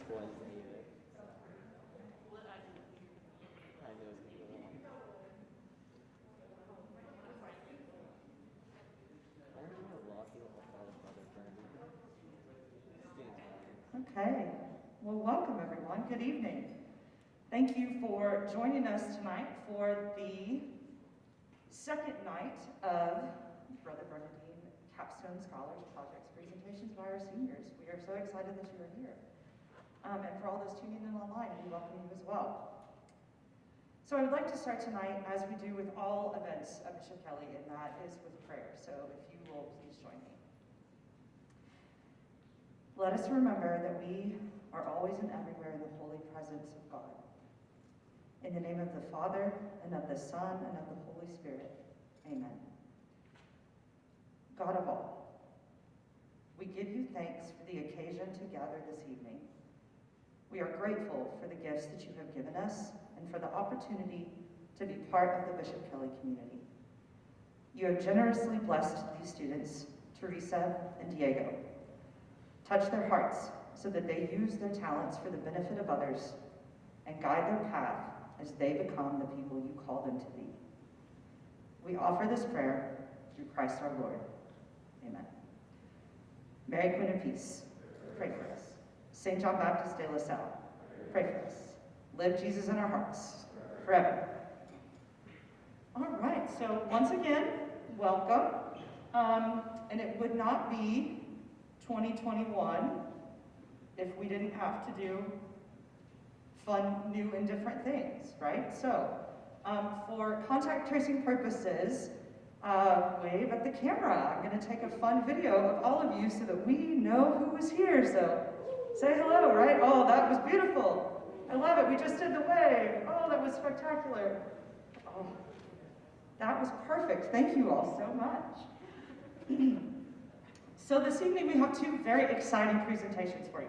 Wednesday either. I knew it was going to go long. I remember walking with my father Bernie. Okay. Well, welcome everyone. Good evening. Thank you for joining us tonight for the second night of Brother Bernardine Capstone Scholars Projects presentations by our seniors. We are so excited that you are here. And for all those tuning in online, we welcome you as well. So I would like to start tonight, as we do with all events at Bishop Kelly, and that is with prayer. So if you will please join me. Let us remember that we are always and everywhere in the holy presence of God. In the name of the Father, and of the Son, and of the Holy Spirit. Amen. God of all, we give you thanks for the occasion to gather this evening. We are grateful for the gifts that you have given us and for the opportunity to be part of the Bishop Kelly community. You have generously blessed these students, Teresa and Diego. Touch their hearts so that they use their talents for the benefit of others and guide their path as they become the people you call them to be. We offer this prayer through Christ our Lord. Amen. Mary, Queen of Peace, pray for us. St. John Baptist de La Salle, pray for us. Live Jesus in our hearts forever. All right, so once again, welcome. And it would not be 2021 if we didn't have to do fun, new, and different things, right? So, for contact tracing purposes, wave at the camera. I'm going to take a fun video of all of you so that we know who is here. So, say hello, right? Oh, that was beautiful. I love it. We just did the wave. Oh, that was spectacular. Oh, that was perfect. Thank you all so much. So this evening we have two very exciting presentations for you.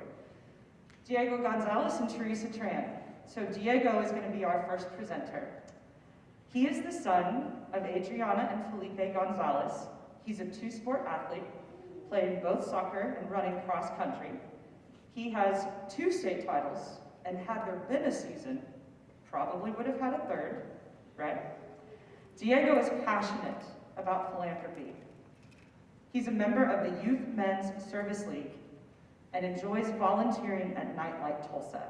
Diego Gonzalez and Teresa Tran. So Diego is going to be our first presenter. He is the son of Adriana and Felipe Gonzalez. He's a two-sport athlete, played both soccer and running cross country. He has 2 state titles, and had there been a season, probably would have had a third, right? Diego is passionate about philanthropy. He's a member of the Youth Men's Service League and enjoys volunteering at Nightlight Tulsa.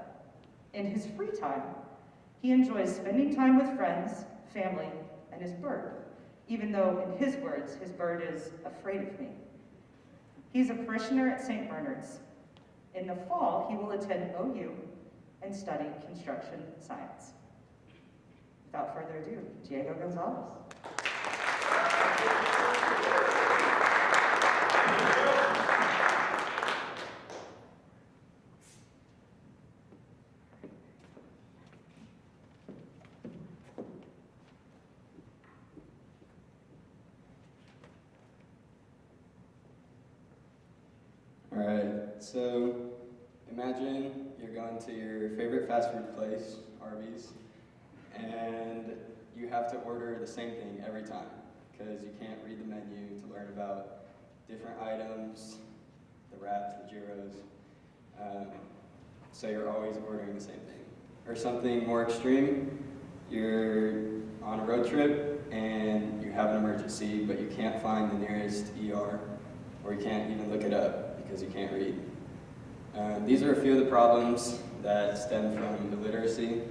In his free time, he enjoys spending time with friends, family, and his bird, even though, in his words, his bird is afraid of me. He's a parishioner at St. Bernard's. In the fall, he will attend OU and study construction science. Without further ado, Diego Gonzalez. Alright, so imagine you're going to your favorite fast food place, Arby's, and you have to order the same thing every time because you can't read the menu to learn about different items, the wraps, the gyros, so you're always ordering the same thing. Or something more extreme, you're on a road trip and you have an emergency, but you can't find the nearest ER, or you can't even look it up because you can't read. These are a few of the problems that stem from illiteracy,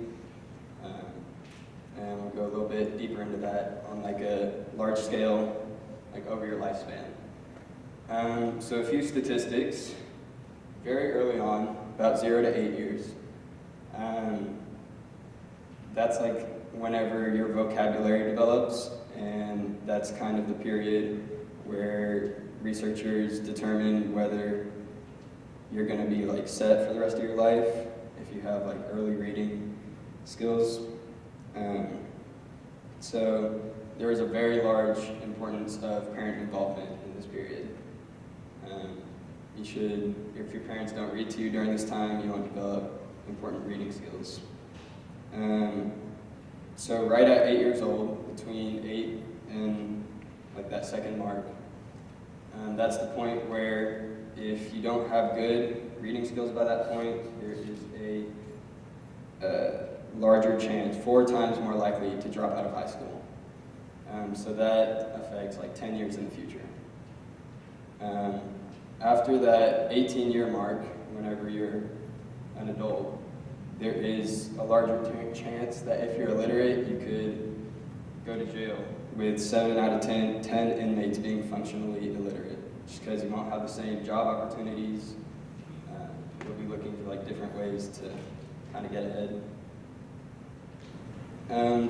and we'll go a little bit deeper into that on like a large scale, like over your lifespan. So a few statistics. Very early on, about 0 to 8 years, that's like whenever your vocabulary develops, and that's kind of the period where researchers determine whether you're going to be like set for the rest of your life if you have like early reading skills. So there is a very large importance of parent involvement in this period. You should, if your parents don't read to you during this time, you want to develop important reading skills. So right at 8 years old, between 8 and like that second mark, That's the point where if you don't have good reading skills by that point, there is a larger chance, 4 times more likely to drop out of high school. So that affects like 10 years in the future. After that 18-year mark, whenever you're an adult, there is a larger chance that if you're illiterate, you could go to jail, with 7 out of 10 inmates being functionally illiterate, just because you won't have the same job opportunities. You'll be looking for like different ways to kind of get ahead.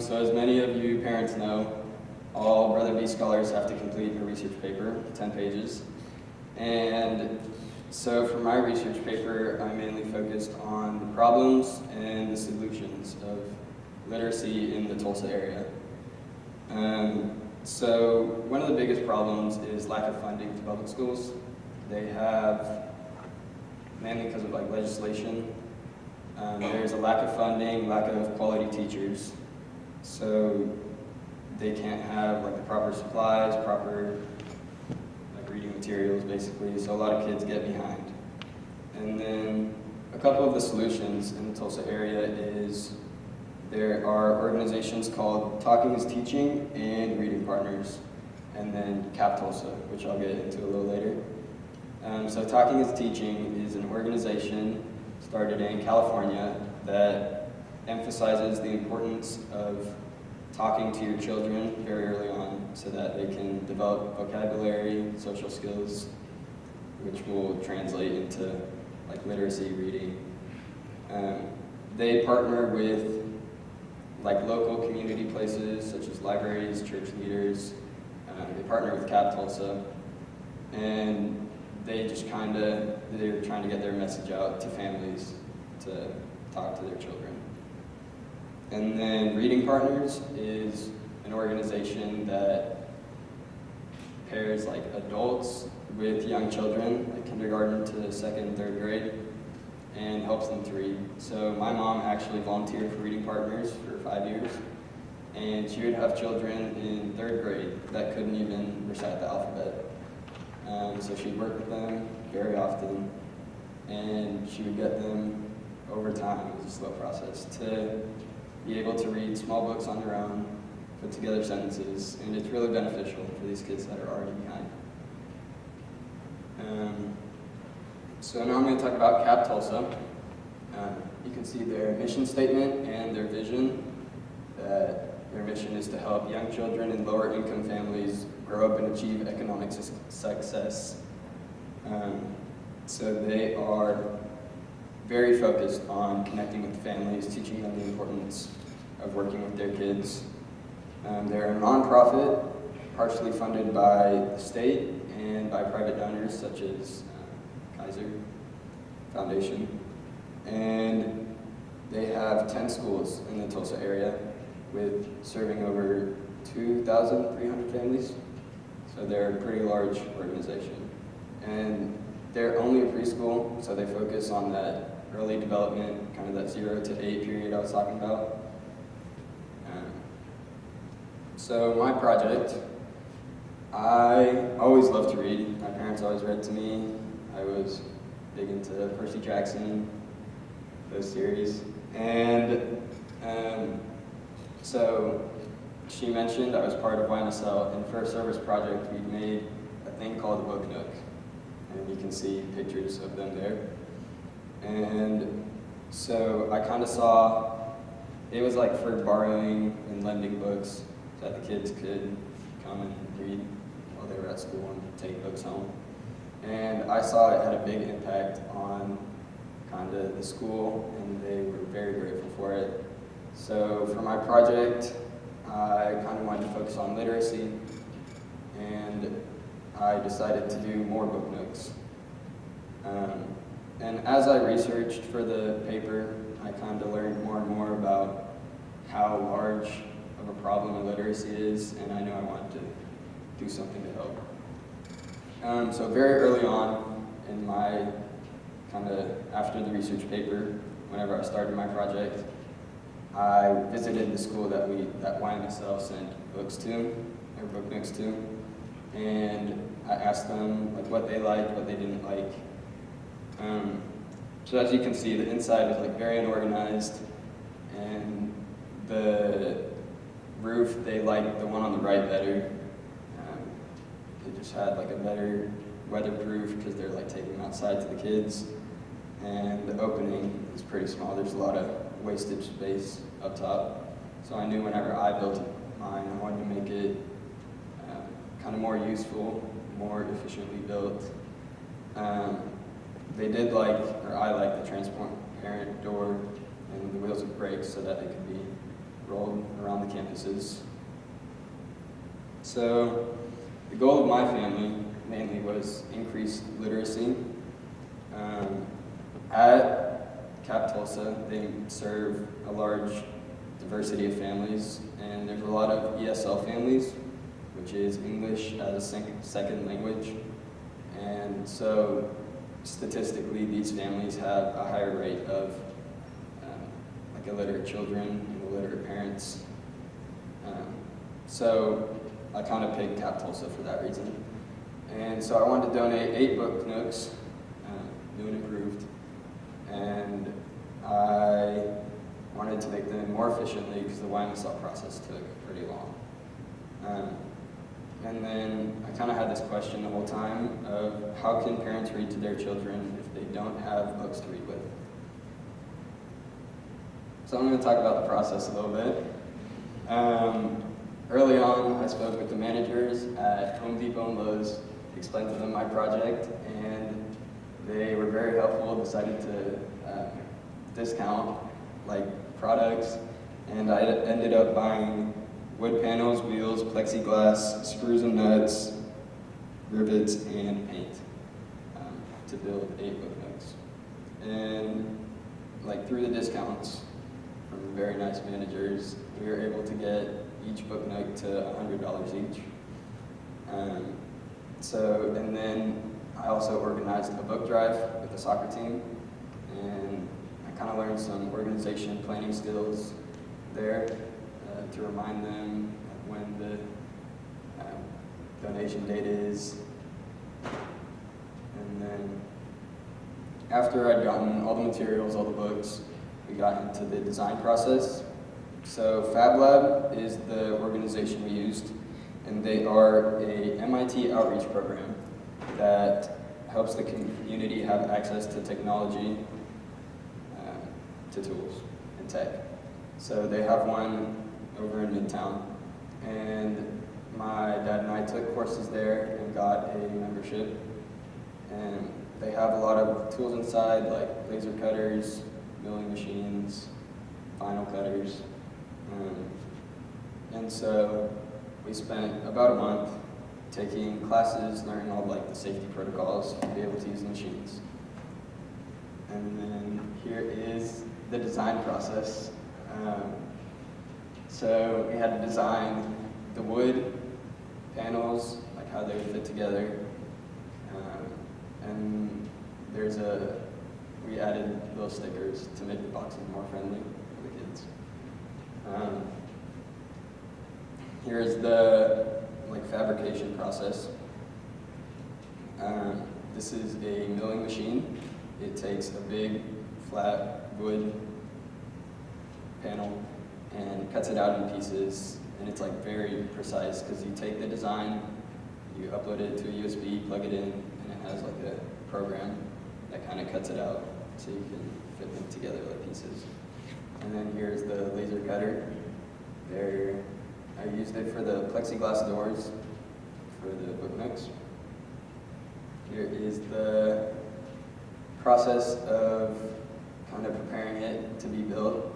So as many of you parents know, all Brother B scholars have to complete a research paper, 10 pages. And so for my research paper, I mainly focused on the problems and the solutions of literacy in the Tulsa area. So one of the biggest problems is lack of funding to public schools. They have, mainly because of like legislation, there's a lack of funding, lack of quality teachers. So they can't have like the proper supplies, proper like reading materials basically, so a lot of kids get behind. And then a couple of the solutions in the Tulsa area is there are organizations called Talking is Teaching and Reading Partners, and then CAP Tulsa, which I'll get into a little later. So Talking is Teaching is an organization started in California that emphasizes the importance of talking to your children very early on so that they can develop vocabulary, social skills, which will translate into like literacy, reading. They partner with like local community places such as libraries, church leaders. They partner with CAP Tulsa, and they're trying to get their message out to families to talk to their children. And then Reading Partners is an organization that pairs like adults with young children, like kindergarten to 2nd and 3rd grade, and helps them to read. So my mom actually volunteered for Reading Partners for 5 years, and she would have children in 3rd grade that couldn't even recite the alphabet. So she'd work with them very often, and she would get them over time. It was a slow process to be able to read small books on their own, put together sentences, and it's really beneficial for these kids that are already behind. So now I'm going to talk about CAP Tulsa. You can see their mission statement and their vision, that their mission is to help young children in lower income families grow up and achieve economic success. So they are very focused on connecting with families, teaching them the importance of working with their kids. They're a nonprofit, partially funded by the state and by private donors such as Kaiser Foundation. And they have 10 schools in the Tulsa area with serving over 2,300 families. So they're a pretty large organization. And they're only a preschool, so they focus on that early development, kind of that 0 to 8 period I was talking about. So my project, I always loved to read. My parents always read to me. I was big into Percy Jackson, those series. And so she mentioned I was part of YMSL, and for a service project we made a thing called the Book Nook. And you can see pictures of them there. And so I kind of saw, it was like for borrowing and lending books so that the kids could come and read while they were at school and take books home. And I saw it had a big impact on kind of the school, and they were very grateful for it. So for my project, I kind of wanted to focus on literacy, and I decided to do more book nooks. And as I researched for the paper, I kind of learned more and more about how large of a problem illiteracy is, and I knew I wanted to do something to help. So very early on in my after the research paper, whenever I started my project, I visited the school that YMSL sent books to, or book nooks to, and I asked them like what they liked, what they didn't like. So as you can see, the inside was like very unorganized, and the roof, they liked the one on the right better. They just had like a better weatherproof because they're like taking them outside to the kids. And the opening is pretty small. There's a lot of wastage space up top. So I knew whenever I built mine, I wanted to make it kind of more useful, more efficiently built. They did like, or I liked the transparent door and the wheels with brakes so that they could be rolled around the campuses. So the goal of my family mainly was increased literacy. At Cap Tulsa, they serve a large diversity of families, and there's a lot of ESL families, which is English as a second language. And so statistically, these families have a higher rate of like illiterate children and illiterate parents. So I kind of picked Cap Tulsa for that reason. And so I wanted to donate 8 book nooks, new and improved, and I wanted to make them more efficiently because the YMSL process took pretty long. And then I kind of had this question the whole time of how can parents read to their children if they don't have books to read with? So I'm going to talk about the process a little bit. Early on, I spoke with the managers at Home Depot and Lowe's, explained to them my project, and they were very helpful, decided to discount like products, and I ended up buying wood panels, wheels, plexiglass, screws and nuts, rivets, and paint to build 8 book nooks. And like through the discounts from very nice managers, we were able to get each book nook to $100 each. And then I also organized a book drive with the soccer team, and I kind of learned some organization and planning skills there to remind them when the donation date is. And then after I'd gotten all the materials, all the books, we got into the design process. So Fab Lab is the organization we used, and they are a MIT outreach program that helps the community have access to technology, to tools and tech. So they have one over in Midtown, and my dad and I took courses there and got a membership. And they have a lot of tools inside, like laser cutters, milling machines, vinyl cutters. And so we spent about a month taking classes, learning all like the safety protocols to be able to use the machines. And then here is the design process. So we had to design the wood panels, like how they would fit together. And we added little stickers to make the boxes more friendly for the kids. Here's the fabrication process. This is a milling machine. It takes a big flat wood panel and cuts it out in pieces, and it's like very precise because you take the design, you upload it to a USB, plug it in, and it has like a program that kind of cuts it out so you can fit them together like pieces. And then here's the laser cutter. I used it for the plexiglass doors for the book nooks. Here is the process of kind of preparing it to be built.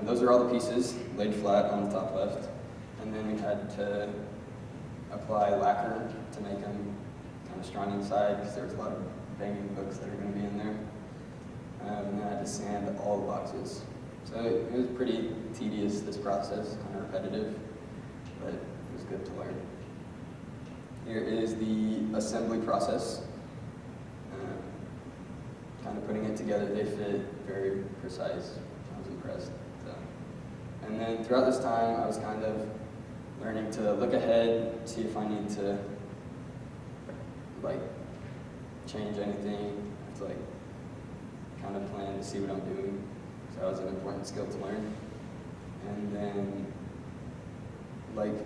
Those are all the pieces laid flat on the top left. And then we had to apply lacquer to make them kind of strong inside because there's a lot of banging books that are going to be in there. And then I had to sand all the boxes. So it was pretty tedious, this process, kind of repetitive, but it was good to learn. Here is the assembly process. Kind of putting it together, they fit very precise. I was impressed. So. And then throughout this time, I was kind of learning to look ahead, see if I need to like change anything. I have to like kind of plan to see what I'm doing. So that was an important skill to learn. And then like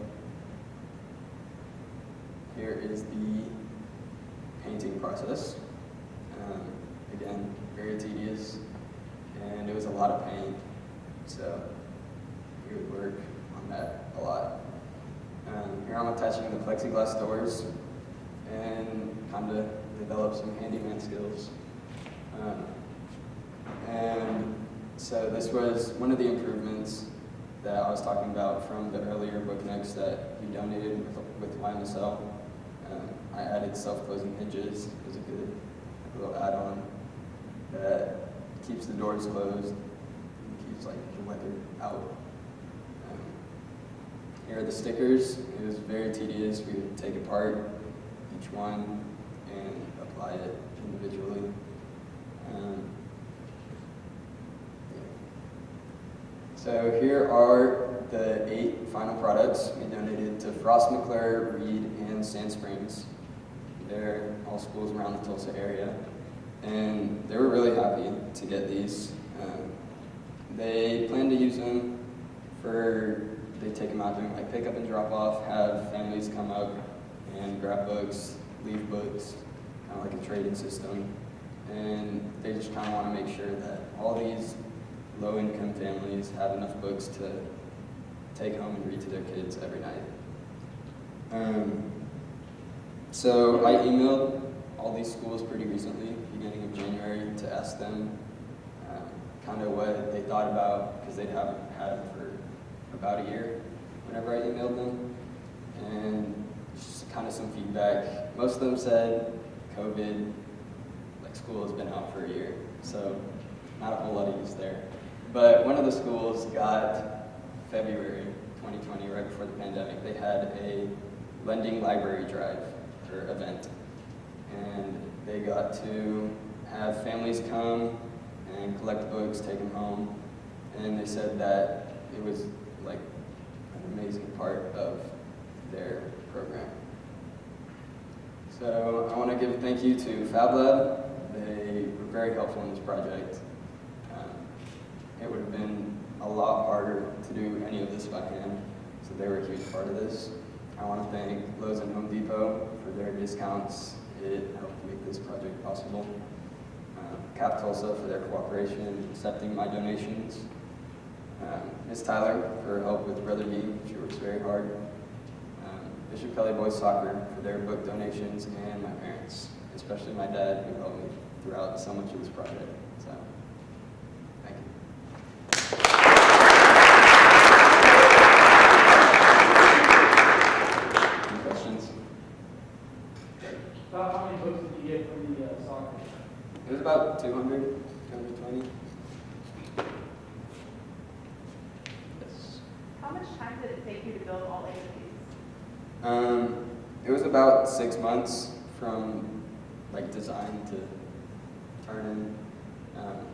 here is the painting process. Again, very tedious, and it was a lot of paint, so we would work on that a lot. Here I'm attaching the plexiglass doors and kind of develop some handyman skills. And so this was one of the improvements that I was talking about from the earlier book notes that you donated with YMSL. I added self-closing hinges. It was a good little add-on that keeps the doors closed and keeps like the weather out. Here are the stickers. It was very tedious. We would take apart each one and apply it individually. So here are the 8 final products we donated to Frost McClure, Reed, and Sand Springs. They're all schools around the Tulsa area. And they were really happy to get these. They plan to use them they take them out doing like pick up and drop off, have families come up and grab books, leave books, kind of like a trading system. And they just kind of want to make sure that all these low-income families have enough books to take home and read to their kids every night. So I emailed all these schools pretty recently, beginning of January, to ask them kind of what they thought about, because they haven't had them for about a year whenever I emailed them, and just kind of some feedback. Most of them said COVID, like school has been out for a year, so not a whole lot of use there. But one of the schools got February 2020, right before the pandemic, they had a lending library drive or event. And they got to have families come and collect books, take them home. And they said that it was like an amazing part of their program. So I want to give a thank you to Fab Lab. They were very helpful in this project. It would have been a lot harder to do any of this by hand, so they were a huge part of this. I want to thank Lowe's and Home Depot for their discounts. It helped make this project possible. Cap Tulsa for their cooperation in accepting my donations. Ms. Tyler for help with Brother D. She works very hard. Bishop Kelly Boys Soccer for their book donations, and my parents, especially my dad, who helped me throughout so much of this project. So, thank you. Any questions? About how many books did you get from the soccer? It was about 200, 220. Yes. How much time did it take you to build all 8 of these? It was about 6 months from like design to turn in,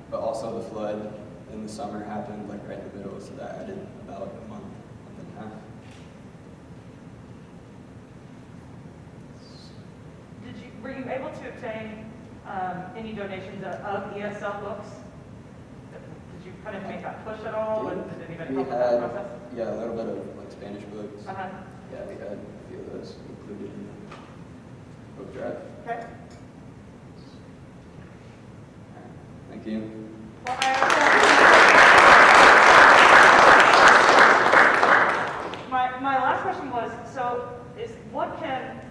but also the flood in the summer happened like right in the middle, so that added about a month and a half. Were you able to obtain any donations of ESL books? Did you kind of make that push at all? Did anybody We help with that had, process? yeah, a little bit of like Spanish books. Uh-huh. Yeah, we had a few of those included in the book drive. Okay. Thank you. Well, my last question was, so what can,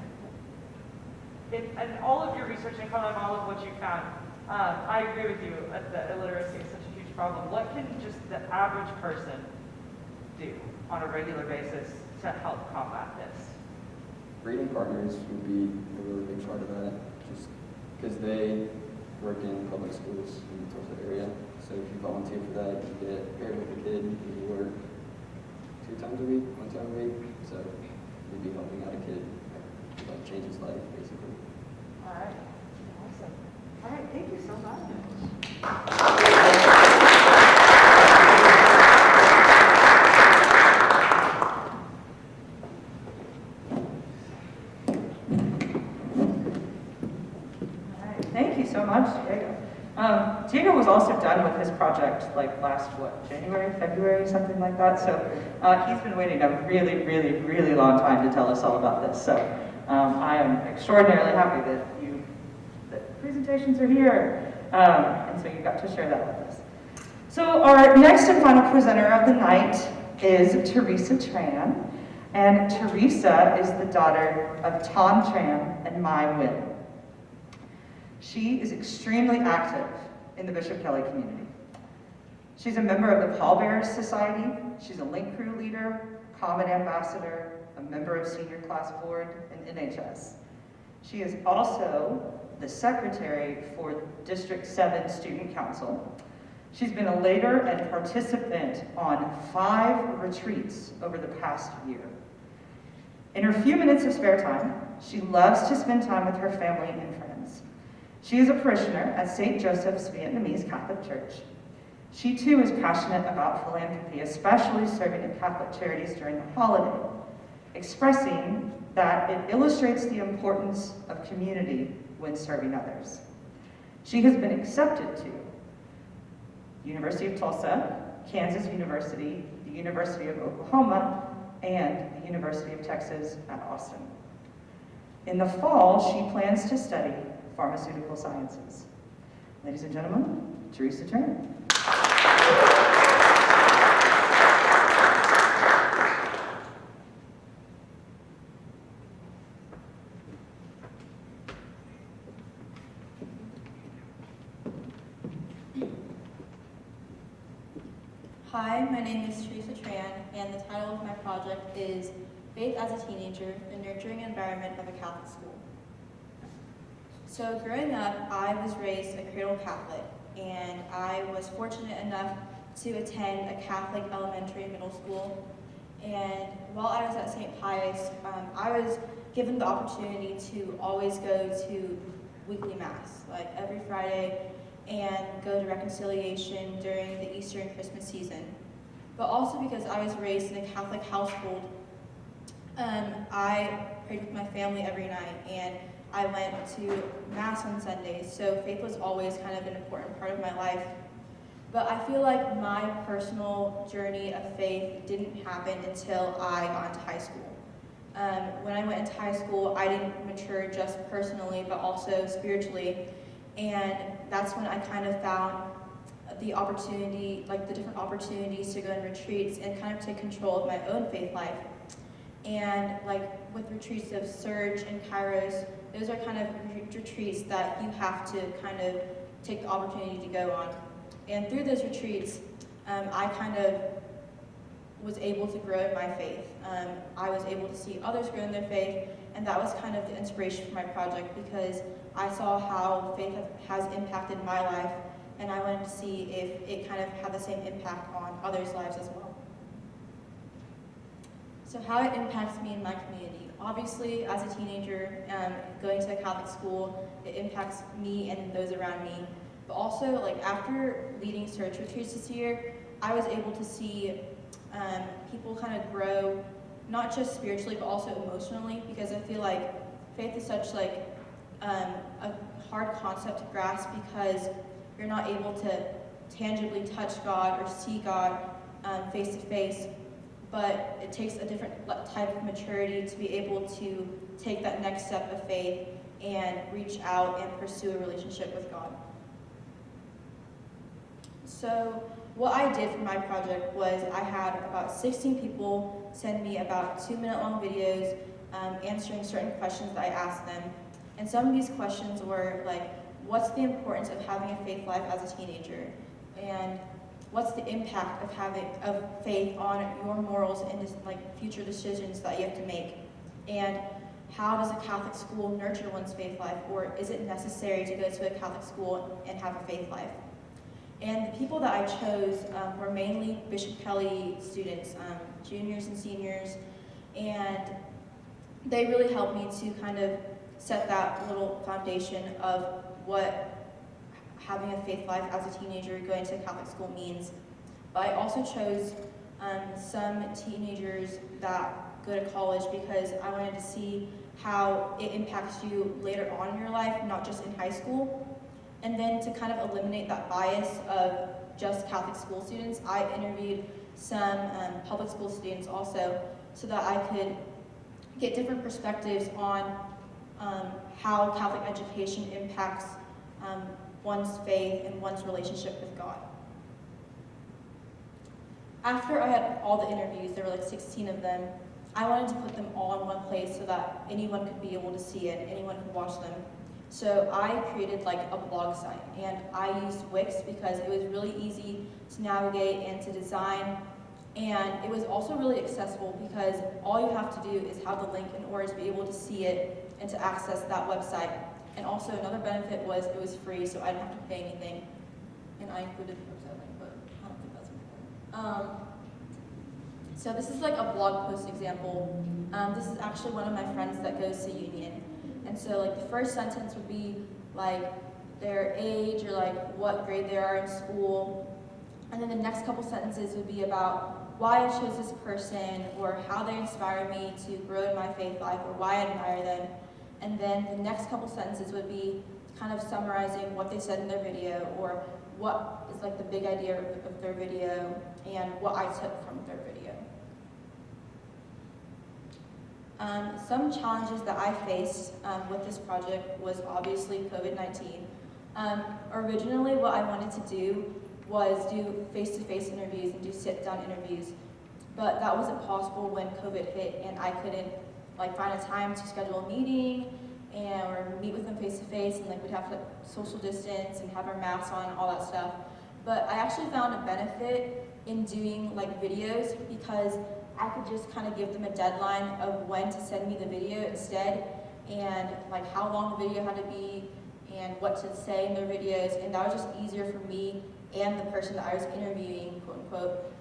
in all of your research and kind of all of what you found, I agree with you that illiteracy is such a huge problem. What can just the average person do on a regular basis to help combat this? Reading partners would be a really big part of that, just because they work in public schools in the Tulsa area. So if you volunteer for that, you get paired with a kid, and you work 2 times a week, 1 time a week. So you'd be helping out a kid, like change his life, basically. All right. Awesome. All right. Thank you so much. so much, Diego. Diego was also done with his project like last, January, February, something like that. So he's been waiting a really, really, really long time to tell us all about this. So I am extraordinarily happy that presentations are here. And so you got to share that with us. So our next and final presenter of the night is Teresa Tran. And Teresa is the daughter of Ton Tran and Mai Wynn. She is extremely active in the Bishop Kelly community. She's a member of the Pallbearers Society. She's a link crew leader, Comet ambassador, a member of senior class board, and NHS. She is also the secretary for District 7 Student Council. She's been a leader and participant on 5 retreats over the past year. In her few minutes of spare time, she loves to spend time with her family and friends. She is a parishioner at St. Joseph's Vietnamese Catholic Church. She too is passionate about philanthropy, especially serving at Catholic charities during the holiday, expressing that it illustrates the importance of community when serving others. She has been accepted to University of Tulsa, Kansas University, the University of Oklahoma, and the University of Texas at Austin. In the fall, she plans to study pharmaceutical sciences. Ladies and gentlemen, Teresa Tran. Hi, my name is Teresa Tran, and the title of my project is Faith as a Teenager, the Nurturing Environment of a Catholic School. So growing up, I was raised a cradle Catholic, and I was fortunate enough to attend a Catholic elementary and middle school. And while I was at St. Pius, I was given the opportunity to always go to weekly Mass, like every Friday, and go to reconciliation during the Easter and Christmas season. But also because I was raised in a Catholic household, I prayed with my family every night, and I went to Mass on Sundays, so faith was always kind of an important part of my life. But I feel like my personal journey of faith didn't happen until I got into high school. When I went into high school, I didn't mature just personally, but also spiritually. And that's when I kind of found the opportunity, like the different opportunities to go on retreats and kind of take control of my own faith life. And like with retreats of Surge and Kairos, those are kind of retreats that you have to kind of take the opportunity to go on. And through those retreats, I kind of was able to grow in my faith. I was able to see others grow in their faith, and that was kind of the inspiration for my project, because I saw how faith has impacted my life, and I wanted to see if it kind of had the same impact on others' lives as well. So how it impacts me in my community. Obviously, as a teenager, going to a Catholic school, it impacts me and those around me. But also, like after leading Search retreats this year, I was able to see people kind of grow, not just spiritually, but also emotionally, because I feel like faith is such like a hard concept to grasp, because you're not able to tangibly touch God or see God face to face, but it takes a different type of maturity to be able to take that next step of faith and reach out and pursue a relationship with God. So what I did for my project was I had about 16 people send me about 2-minute long videos answering certain questions that I asked them. And some of these questions were like, what's the importance of having a faith life as a teenager? And what's the impact of faith on your morals and like future decisions that you have to make? And how does a Catholic school nurture one's faith life, or is it necessary to go to a Catholic school and have a faith life? And the people that I chose were mainly Bishop Kelly students, juniors and seniors, and they really helped me to kind of set that little foundation of what having a faith life as a teenager going to a Catholic school means. But I also chose some teenagers that go to college, because I wanted to see how it impacts you later on in your life, not just in high school. And then to kind of eliminate that bias of just Catholic school students, I interviewed some public school students also so that I could get different perspectives on how Catholic education impacts one's faith and one's relationship with God. After I had all the interviews, there were like 16 of them, I wanted to put them all in one place so that anyone could be able to see it, anyone could watch them. So I created like a blog site, and I used Wix because it was really easy to navigate and to design, and it was also really accessible because all you have to do is have the link in order to be able to see it and to access that website. And also another benefit was it was free, so I didn't have to pay anything. And I included the website link, but I don't think that's important. So this is like a blog post example. This is actually one of my friends that goes to Union. And so like the first sentence would be like their age or like what grade they are in school. And then the next couple sentences would be about why I chose this person or how they inspire me to grow in my faith life or why I admire them. And then the next couple sentences would be kind of summarizing what they said in their video or what is like the big idea of their video and what I took from their video. Some challenges that I faced with this project was obviously COVID-19. Originally what I wanted to do was do face-to-face interviews and do sit-down interviews, but that wasn't possible when COVID hit and I couldn't like find a time to schedule a meeting or meet with them face-to-face, and like we'd have to social distance and have our masks on and all that stuff. But I actually found a benefit in doing like videos because I could just kind of give them a deadline of when to send me the video instead, and like how long the video had to be and what to say in their videos, and that was just easier for me and the person that I was interviewing, quote unquote,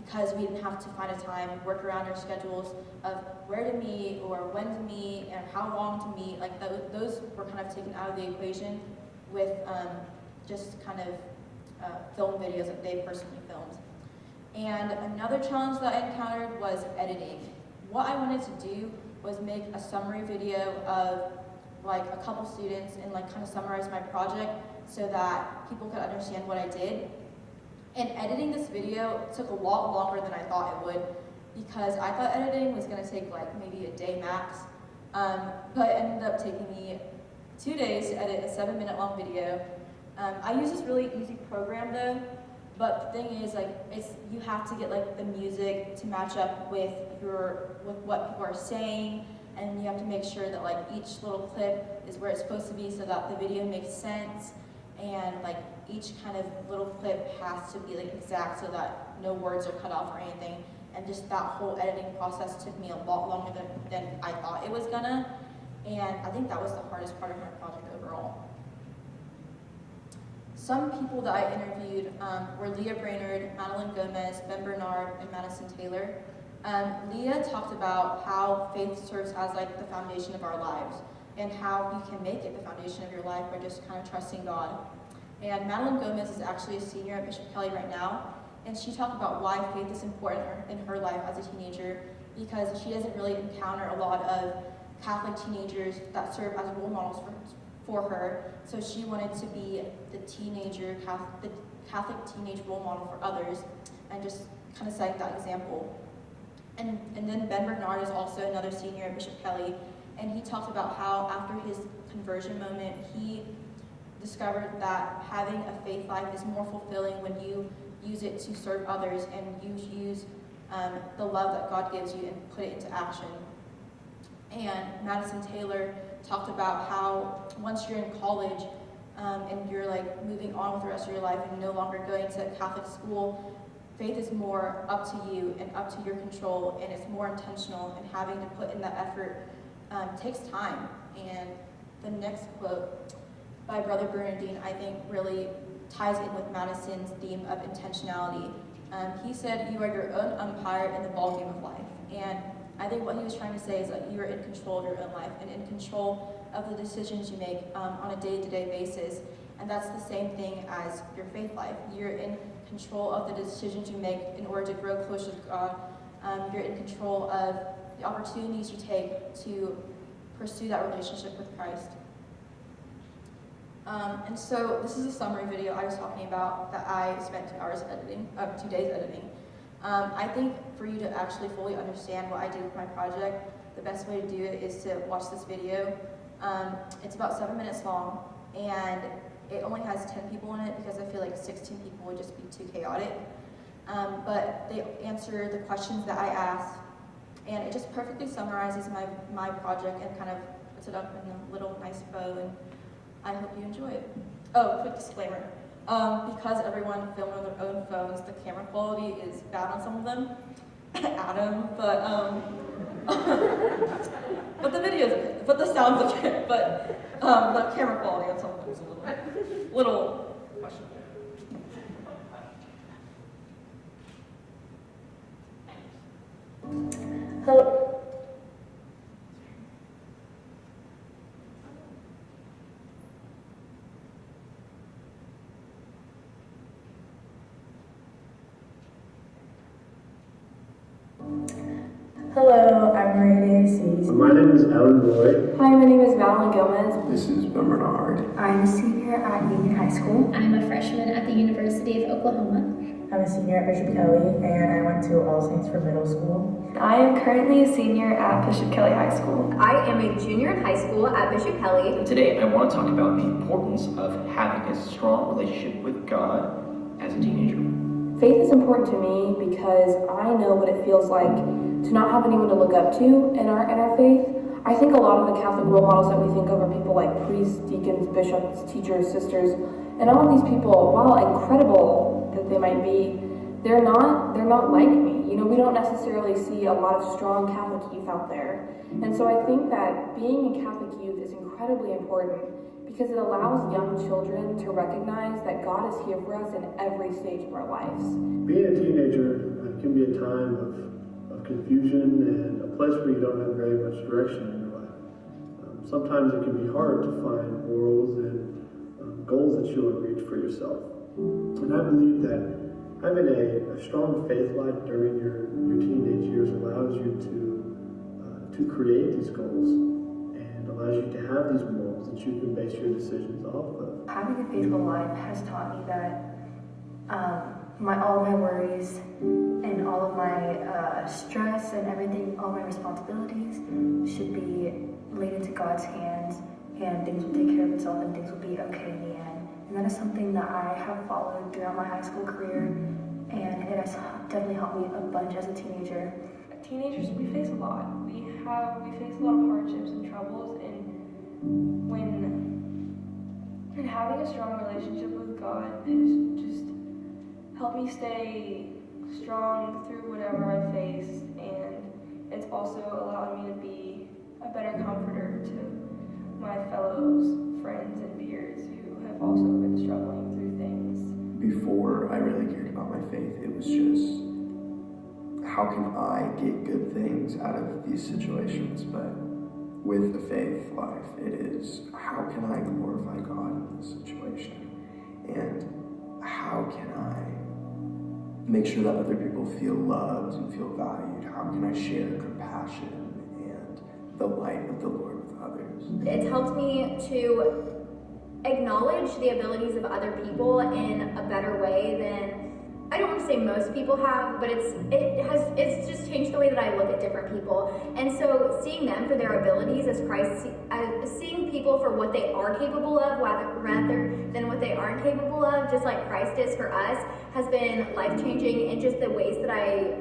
because we didn't have to find a time, work around our schedules of where to meet or when to meet and how long to meet. Like those were kind of taken out of the equation with just kind of film videos that they personally filmed. And another challenge that I encountered was editing. What I wanted to do was make a summary video of like a couple students and like kind of summarize my project so that people could understand what I did. And editing this video took a lot longer than I thought it would because I thought editing was going to take like maybe a day max, but it ended up taking me 2 days to edit a 7-minute long video. I use this really easy program though, but the thing is like you have to get like the music to match up with what people are saying, and you have to make sure that like each little clip is where it's supposed to be so that the video makes sense, and like each kind of little clip has to be like exact so that no words are cut off or anything. And just that whole editing process took me a lot longer than I thought it was gonna, and I think that was the hardest part of my project overall. Some people that I interviewed were Leah Brainerd, Madeline Gomez, Ben Bernard, and Madison Taylor. Leah talked about how faith serves as like the foundation of our lives and how you can make it the foundation of your life by just kind of trusting God. And Madeline Gomez is actually a senior at Bishop Kelly right now, and she talked about why faith is important in her life as a teenager because she doesn't really encounter a lot of Catholic teenagers that serve as role models for her. So she wanted to be the Catholic teenage role model for others and just kind of setting that example. And then Ben Bernard is also another senior at Bishop Kelly, and he talked about how after his conversion moment, he discovered that having a faith life is more fulfilling when you use it to serve others and you use the love that God gives you and put it into action. And Madison Taylor talked about how once you're in college and you're like moving on with the rest of your life and no longer going to Catholic school, faith is more up to you and up to your control, and it's more intentional, and having to put in that effort takes time. And the next quote by Brother Bernardine, I think, really ties in with Madison's theme of intentionality. He said, "You are your own umpire in the ballgame of life." And I think what he was trying to say is that you are in control of your own life and in control of the decisions you make on a day-to-day basis. And that's the same thing as your faith life. You're in control of the decisions you make in order to grow closer to God. You're in control of the opportunities you take to pursue that relationship with Christ. And so this is a summary video I was talking about that I spent 2 hours editing, 2 days editing. I think for you to actually fully understand what I did with my project, the best way to do it is to watch this video. It's about 7 minutes long, and it only has 10 people in it because I feel like 16 people would just be too chaotic. But they answer the questions that I asked, and it just perfectly summarizes my project and kind of puts it up in a little nice bow, and I hope you enjoy it. Oh, quick disclaimer. Because everyone filmed on their own phones, the camera quality is bad on some of them. Adam, but the video's okay, but the sound's okay, but the camera quality on some of them is a little questionable. Hello. Hello, I'm Maria Daisies. My name is Alan Roy. Hi, my name is Madeline Gomez. This is Ben Bernard. I'm a senior at Union High School. I'm a freshman at the University of Oklahoma. I'm a senior at Bishop Kelly, and I went to All Saints for middle school. I am currently a senior at Bishop Kelly High School. I am a junior in high school at Bishop Kelly. Today I want to talk about the importance of having a strong relationship with God as a teenager. Faith is important to me because I know what it feels like to not have anyone to look up to in our faith. I think a lot of the Catholic role models that we think of are people like priests, deacons, bishops, teachers, sisters, and all of these people, while incredible that they might be, they're not like me. You know, we don't necessarily see a lot of strong Catholic youth out there. And so I think that being a Catholic youth is incredibly important because it allows young children to recognize that God is here for us in every stage of our lives. Being a teenager can be a time of confusion and a place where you don't have very much direction in your life. Sometimes it can be hard to find morals and goals that you want to reach for yourself. And I believe that having a strong faith life during your teenage years allows you to create these goals and allows you to have these morals that you can base your decisions off of. Having a faithful life has taught me that all of my worries and all of my stress and everything, all my responsibilities should be laid into God's hands, and things will take care of itself and things will be okay in the end. And that is something that I have followed throughout my high school career, and it has definitely helped me a bunch as a teenager. Teenagers, we face a lot. We face a lot of hardships and troubles, and having a strong relationship with God has just helped me stay strong through whatever I face, and it's also allowed me to be a better comforter to my fellow friends and peers who have also been struggling through things. Before I really cared about my faith, it was just, how can I get good things out of these situations? But with the faith life, it is, how can I glorify God in this situation? And how can I make sure that other people feel loved and feel valued? How can I share compassion and the light of the Lord with others? It's helped me to acknowledge the abilities of other people in a better way than, I don't want to say most people have, but it's just changed the way that I look at different people. And so seeing them for their abilities as Christ, seeing people for what they are capable of rather than what they aren't capable of, just like Christ is for us, has been life-changing in just the ways that I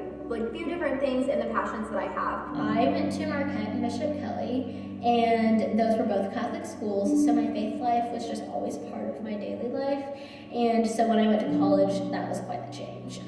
view different things and the passions that I have. I went to Marquette and Bishop Kelly, and those were both Catholic schools, so my faith life was just always part of my daily life. And so when I went to college, that was quite the change.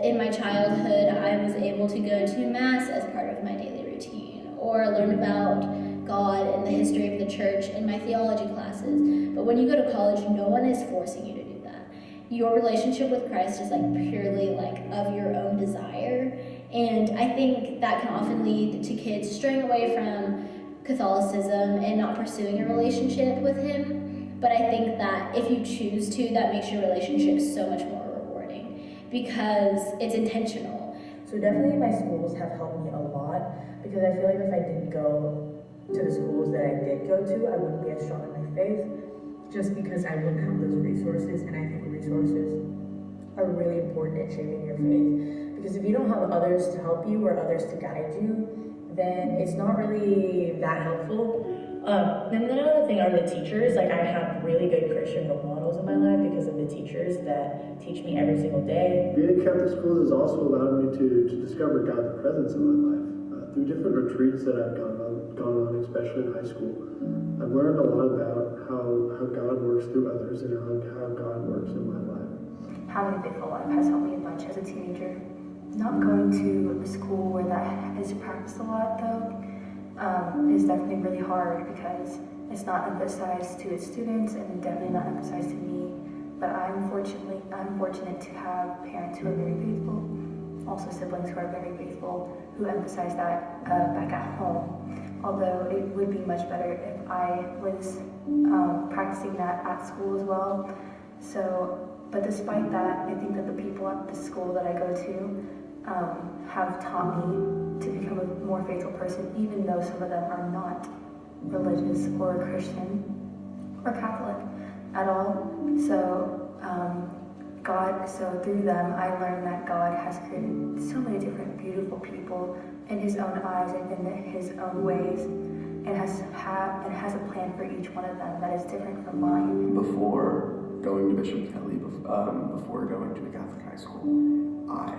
In my childhood, I was able to go to Mass as part of my daily routine, or learn about God and the history of the church in my theology classes. But when you go to college, no one is forcing you to do that. Your relationship with Christ is purely of your own desire. And I think that can often lead to kids straying away from Catholicism and not pursuing a relationship with Him. But I think that if you choose to, that makes your relationship so much more rewarding because it's intentional. So definitely my schools have helped me a lot because I feel like if I didn't go to the schools that I did go to, I wouldn't be as strong in my faith, just because I wouldn't have those resources, and I think resources are really important in shaping your faith. Because if you don't have others to help you or others to guide you, then it's not really that helpful. And then another thing are the teachers. Like, I have really good Christian role models in my life because of the teachers that teach me every single day. Being in Catholic schools has also allowed me to discover God's presence in my life. Through different retreats that I've gone on, especially in high school, I've learned a lot about how God works through others and how God works in my life. Having a faithful life has helped me a bunch as a teenager. Not going to a school where that is practiced a lot, though, is definitely really hard because it's not emphasized to its students and definitely not emphasized to me. But I'm fortunate to have parents who are very faithful, also siblings who are very faithful, who emphasize that back at home. Although it would be much better if I was practicing that at school as well. But despite that, I think that the people at the school that I go to have taught me to become a more faithful person, even though some of them are not religious or Christian or Catholic at all. So through them, I learned that God has created so many different beautiful people in His own eyes and in His own ways, and has a plan for each one of them that is different from mine. Before going to Bishop Kelly, before going to a Catholic high school, I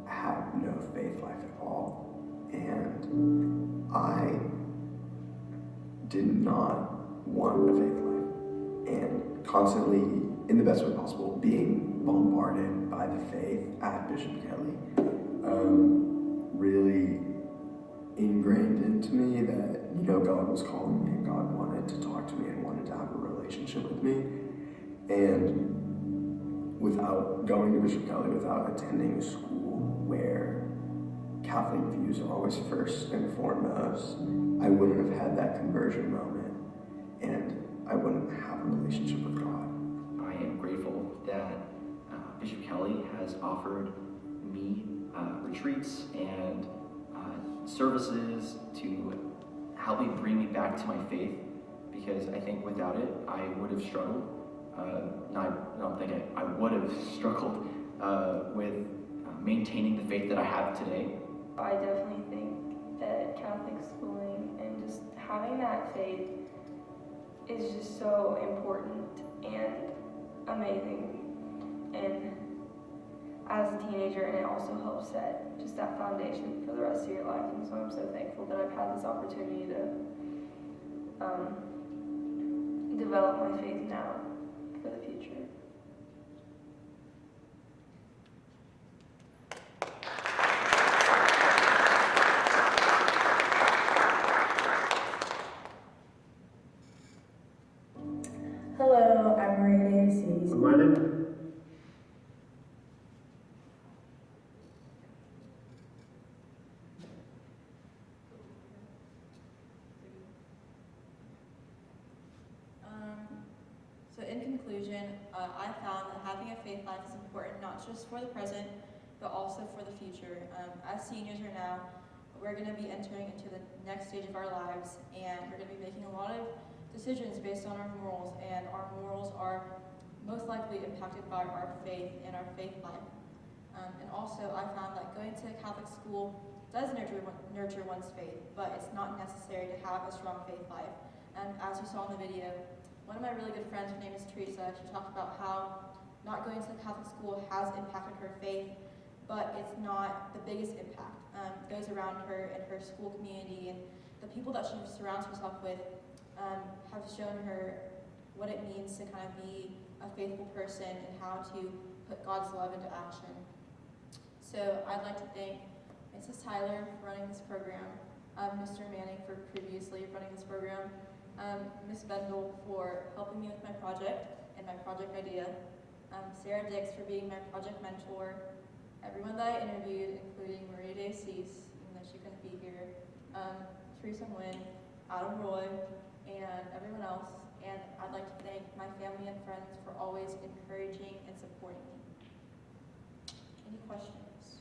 had no faith life at all, and I did not want a faith life, and constantly, in the best way possible, being bombarded by the faith at Bishop Kelly really ingrained into me that, you know, God was calling me and God wanted to talk to me and wanted to have a relationship with me. And without going to Bishop Kelly, without attending a school where Catholic views are always first and foremost, I wouldn't have had that conversion moment, and I wouldn't have a relationship with God. I am grateful that Bishop Kelly has offered me retreats and services to help me bring me back to my faith, because I think without it, I would have struggled. I don't think I would have struggled with maintaining the faith that I have today. I definitely think that Catholic schooling and just having that faith is just so important and amazing, and as a teenager, and it also helps set just that foundation for the rest of your life. And so I'm so thankful that I've had this opportunity to develop my faith now for the future. Hello, I'm Maria Daisies. My name. So in conclusion, I found that having a faith life is important not just for the present, but also for the future. As seniors right now, we're going to be entering into the next stage of our lives, and we're going to be making a lot of decisions based on our morals, and our morals are most likely impacted by our faith and our faith life. And also, I found that going to a Catholic school does nurture one's faith, but it's not necessary to have a strong faith life. And as you saw in the video, one of my really good friends, her name is Teresa, she talked about how not going to a Catholic school has impacted her faith, but it's not the biggest impact. It goes around her and her school community, and the people that she surrounds herself with have shown her what it means to kind of be a faithful person and how to put God's love into action. So I'd like to thank Mrs. Tyler for running this program, Mr. Manning for previously running this program, Ms. Bendel for helping me with my project and my project idea, Sarah Dix for being my project mentor, everyone that I interviewed, including Maria Daisies, even though she couldn't be here, Teresa Nguyen, Adam Roy, and everyone else. And I'd like to thank my family and friends for always encouraging and supporting me. Any questions?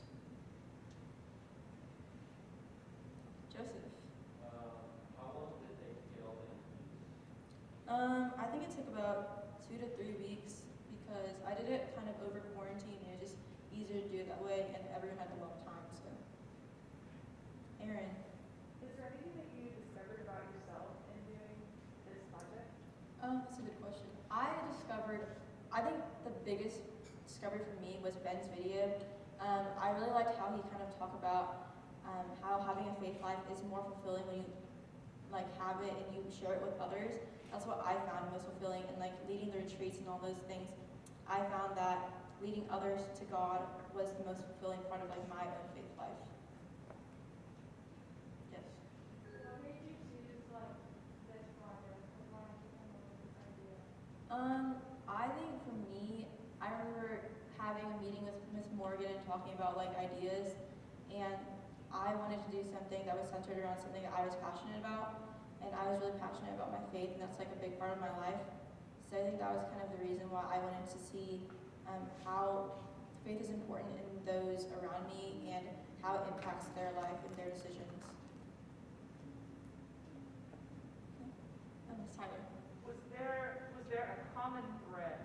Joseph. How long did it take to get all the interviews? think it took about 2 to 3 weeks because I did it kind of over quarantine and it was just easier to do it that way and everyone had a lot of time, so. Aaron. Is there anything that you discovered about yourself in doing this project? That's a good question. I think the biggest discovery for me was Ben's video. I really liked how he kind of talked about how having a faith life is more fulfilling when you like have it and you share it with others. That's what I found most fulfilling, and like leading the retreats and all those things. I found that leading others to God was the most fulfilling part of like my own faith life. Yes. What made you choose like this project? Why did you come up with this idea? I think for me, I remember having a meeting with Miss Morgan and talking about like ideas, and I wanted to do something that was centered around something that I was passionate about, and I was really passionate about my faith, and that's like a big part of my life. So I think that was kind of the reason why I wanted to see how faith is important in those around me and how it impacts their life and their decisions. Tyler. Was there a common thread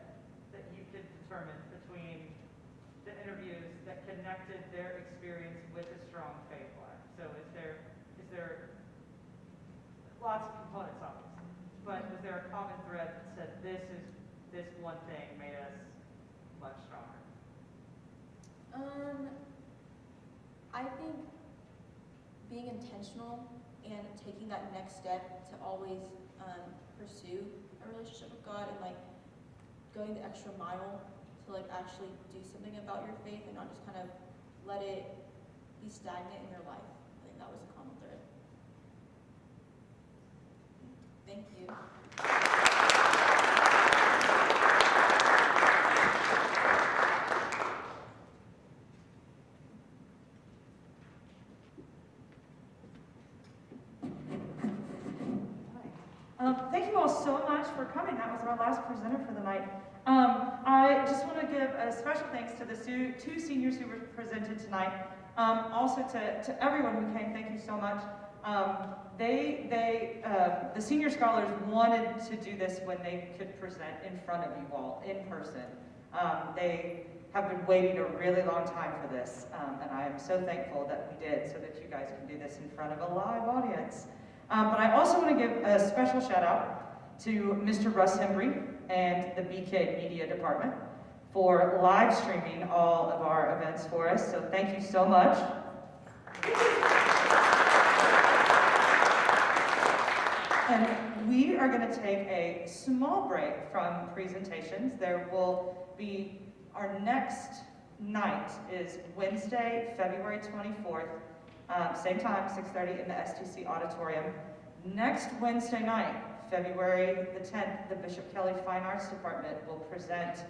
that you could determine between the interviews that connected their experience with a strong faith life? So is there lots of components obviously, but was there a common thread that said this one thing made us much stronger? I think being intentional and taking that next step to always pursue a relationship with God and like going the extra mile to like actually do something about your faith and not just kind of let it be stagnant in your life. I think that was a common thread. Thank you. Thank you all so much for coming. That was our last presenter for the night. I just want to give a special thanks to the two seniors who were presented tonight. Also to everyone who came, thank you so much. The senior scholars wanted to do this when they could present in front of you all in person. They have been waiting a really long time for this, and I am so thankful that we did so that you guys can do this in front of a live audience. But I also want to give a special shout out to Mr. Russ Hembry and the BK Media Department for live streaming all of our events for us, so thank you so much. And we are going to take a small break from presentations. There will be, our next night is Wednesday, February 24th, same time, 6:30 in the STC auditorium. Next Wednesday night, February the 10th, the Bishop Kelly Fine Arts Department will present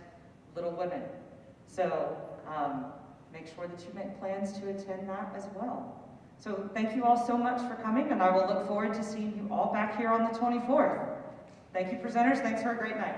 Little Women. So make sure that you make plans to attend that as well. So thank you all so much for coming, and I will look forward to seeing you all back here on the 24th. Thank you, presenters. Thanks for a great night.